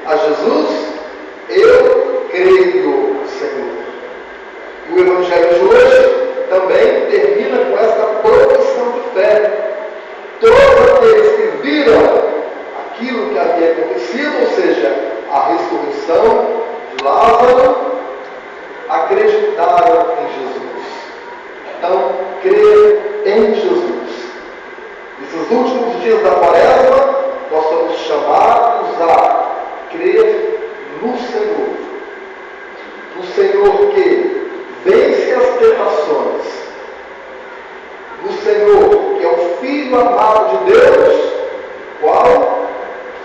a Jesus, eu creio, Senhor. E o Evangelho de hoje também termina com esta profissão de fé. Todos aqueles que viram aquilo que havia acontecido, ou seja, a ressurreição de Lázaro, acreditaram em Jesus. Então, crer em Jesus. Nesses últimos dias da Quaresma, nós somos chamados a crer no Senhor. No Senhor que vence as tentações. No Senhor que é o Filho amado de Deus,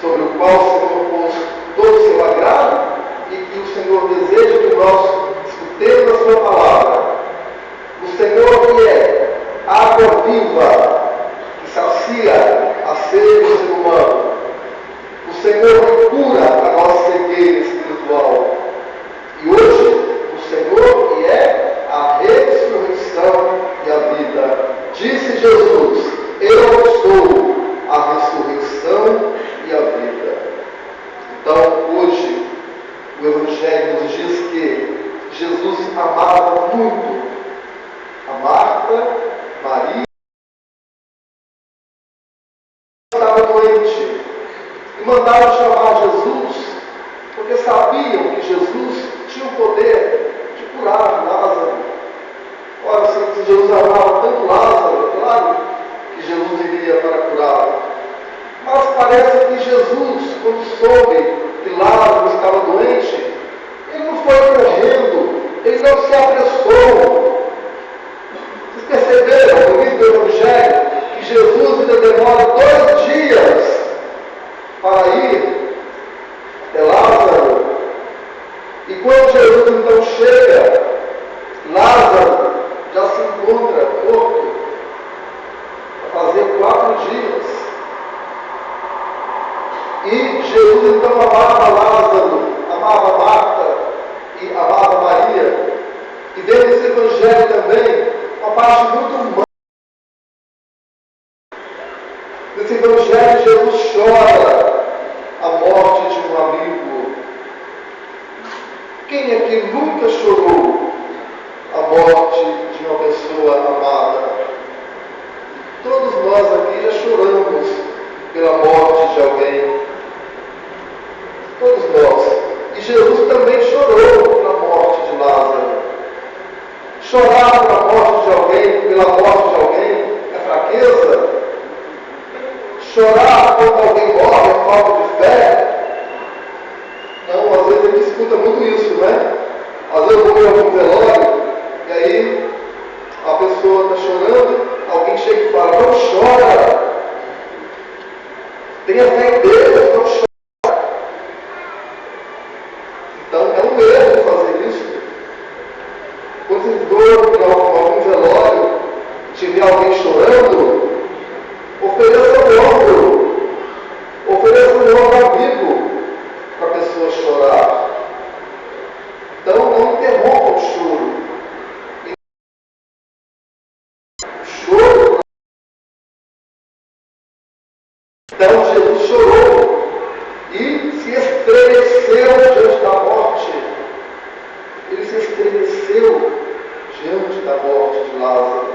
sobre o qual o Senhor pôs todo o seu agrado, e que o Senhor deseja que nós escutemos a sua palavra. O Senhor que é água viva, que sacia a sede do ser humano. O Senhor que cura a nossa cegueira espiritual. E hoje, o Senhor que é a ressurreição e a vida. Disse Jesus, eu sou a ressurreição e a vida. Então, hoje, o Evangelho nos diz que Jesus amava muito a Marta, Maria, estava doente, e mandaram chamar Jesus, porque sabiam que Jesus tinha o poder de curar Lázaro. Ora, se Jesus amava tanto Lázaro, é claro que Jesus iria para curá-lo. Mas parece que Jesus, quando soube que Lázaro estava doente, ele não foi correndo, ele não se apressou. Vocês perceberam no início do Evangelho que Jesus ainda demora 2 dias para ir até Lázaro? E quando Jesus então chega, Lázaro já se encontra morto, para fazer 4 dias. E Jesus então amava Lázaro, amava Marta e amava Maria. E dentro desse Evangelho também, uma parte muito humana. Nesse Evangelho, Jesus chora a morte de um amigo. Quem aqui nunca chorou a morte de uma pessoa amada? Todos nós aqui já choramos pela morte de alguém. Todos nós. E Jesus também chorou pela morte de Lázaro. Chorar pela morte de alguém, pela morte de alguém, é fraqueza? Chorar quando alguém morre é falta de fé? Não, às vezes a gente escuta muito isso, né? Às vezes eu vou em algum velório, e aí a pessoa está chorando, alguém chega e fala, não chora. Tenha fé em Deus, não chora. Então é um erro fazer isso. Quando você for em algum velório, tiver alguém chorando, ofereça um ombro. Ofereça um ombro amigo para a pessoa chorar. Então não interrompa o choro. O choro. Então Jesus chorou e se estremeceu diante da morte. Ele se estremeceu diante da morte de Lázaro,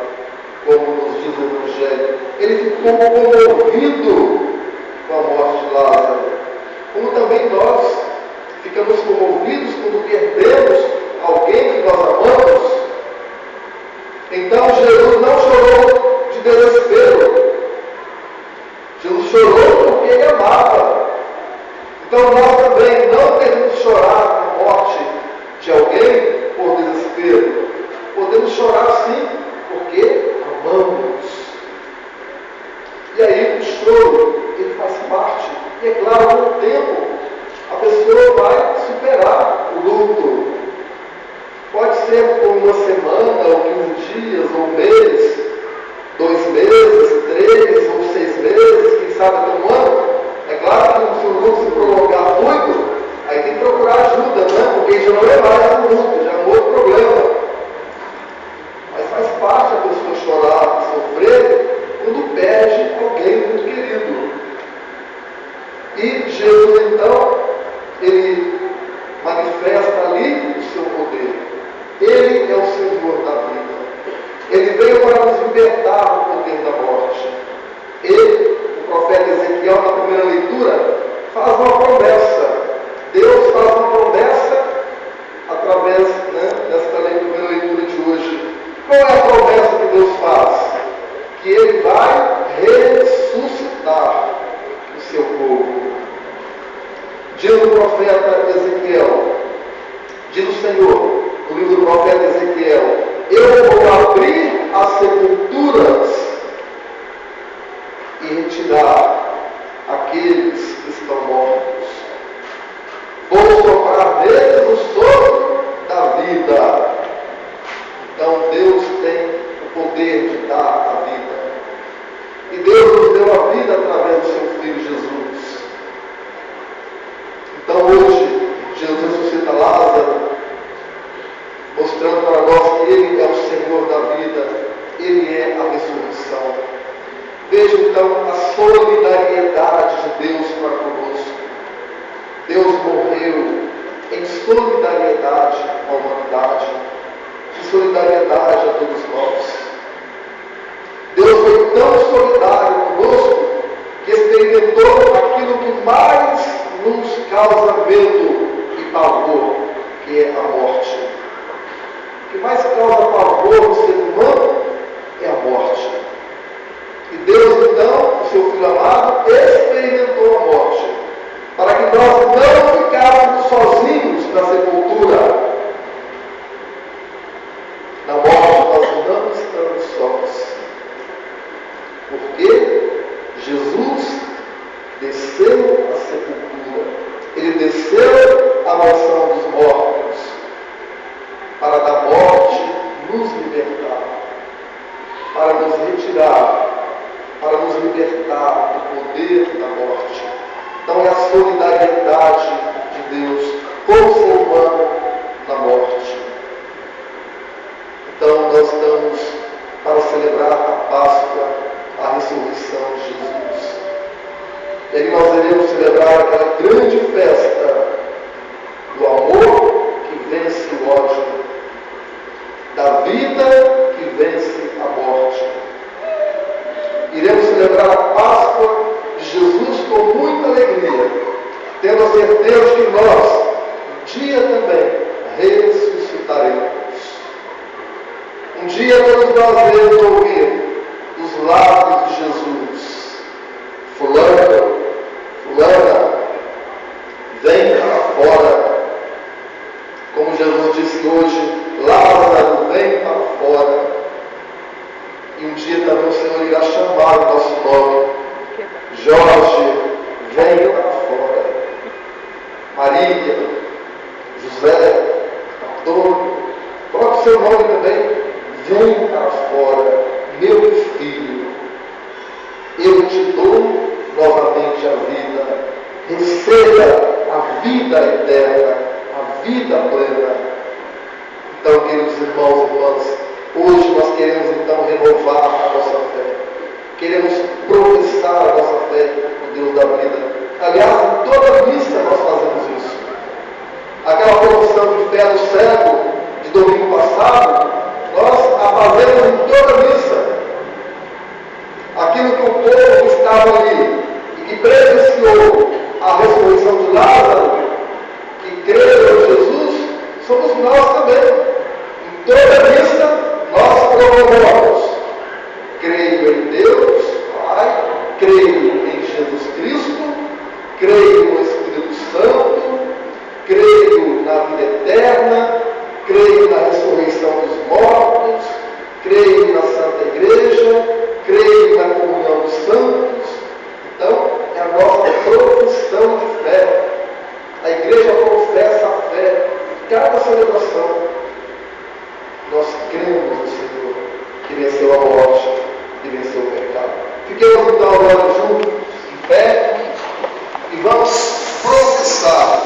como nos diz o Evangelho. Ele ficou comovido com a morte de Lázaro. Como também nós ficamos comovidos quando perdemos alguém que nós amamos. Então Jesus não chorou de desespero. Jesus chorou porque ele amava. Então nós também não devemos chorar com a morte de alguém por desespero. Podemos chorar sim, porque amamos. E aí o choro, ele faz parte. E é claro, com o tempo, a pessoa vai superar o luto. Pode ser por 1 semana, ou 15 dias, ou 1 mês, 2 meses, 3 ou 6 meses, quem sabe até 1 ano. É claro que se o luto se prolongar muito, aí tem que procurar ajuda, né? Porque já não é mais um luto, já é um outro problema. Mas faz parte a pessoa chorar, sofrer, quando perde alguém muito querido. E Jesus então ele manifesta ali o seu poder. Ele é o Senhor da vida. Ele veio para nos libertar do poder da morte. Ele, o profeta Ezequiel, na primeira leitura, faz uma promessa. Deus faz uma promessa através desta primeira leitura de hoje. Qual é a promessa que Deus faz? Que Ele vai ressuscitar o seu povo. Diz o profeta Ezequiel, diz o Senhor, no livro do profeta Ezequiel: eu vou abrir as sepulturas e retirar aqueles que estão mortos. Vou soprar neles o sopro da vida. Então Deus tem o poder de dar a vida. E Deus nos deu a vida através do seu Filho Jesus. Então hoje, Jesus ressuscita Lázaro, mostrando para nós que Ele é o Senhor da vida, Ele é a ressurreição. Veja então a solidariedade de Deus para conosco. Deus morreu em solidariedade à humanidade, em solidariedade a todos nós. Deus foi tão solidário conosco que experimentou aquilo que mais nos causa medo e pavor, que é a morte. O que mais causa pavor no ser humano é a morte. E Deus, então, o seu Filho amado, experimentou a morte, para que nós não ficássemos sozinhos na sepultura. Na morte nós não estamos sós. Porque Jesus desceu à sepultura. Ele desceu à mansão dos mortos para da morte nos libertar, para nos retirar, para nos libertar do poder da morte. Então é a solidariedade de Deus com o ser humano na morte. Então nós estamos para celebrar a Páscoa, a ressurreição de Jesus. E aí nós iremos celebrar aquela grande festa do amor que vence o ódio, da vida que vence a morte. Iremos celebrar a Páscoa de Jesus com muita alegria, tendo a certeza que nós, um dia também, ressuscitaremos. Um dia todos nós iremos ouvir dos lábios de Jesus: fulano, fulana, vem para fora. Como Jesus disse hoje: Lázaro, vem para fora. E um dia também o Senhor irá chamar o nosso nome: Jorge, vem para fora. Maria, José, Antônio, coloque o seu nome também: vem para fora, meu filho. Eu te dou novamente a vida. Receba a vida eterna, a vida plena. Então, queridos irmãos e irmãs, hoje nós queremos então renovar a nossa fé. Queremos professar a nossa fé no Deus da vida. Aliás, em toda missa nós fazemos isso. Aquela profissão de fé do cego de domingo passado, nós a fazemos em toda missa. Aquilo que o povo que estava ali e que presenciou a ressurreição de Lázaro, que creu em Jesus, somos nós também. Em toda missa nós proclamamos: creio em Deus Pai, creio em Jesus Cristo, creio no Espírito Santo, creio na vida eterna, creio na ressurreição dos mortos, creio na Santa Igreja, creio na comunhão dos santos. Então, é a nossa profissão de fé. A igreja professa a fé em cada celebração. Nós cremos no Senhor, que venceu a morte e venceu o pecado. Fiquemos então agora juntos, em pé, e vamos professar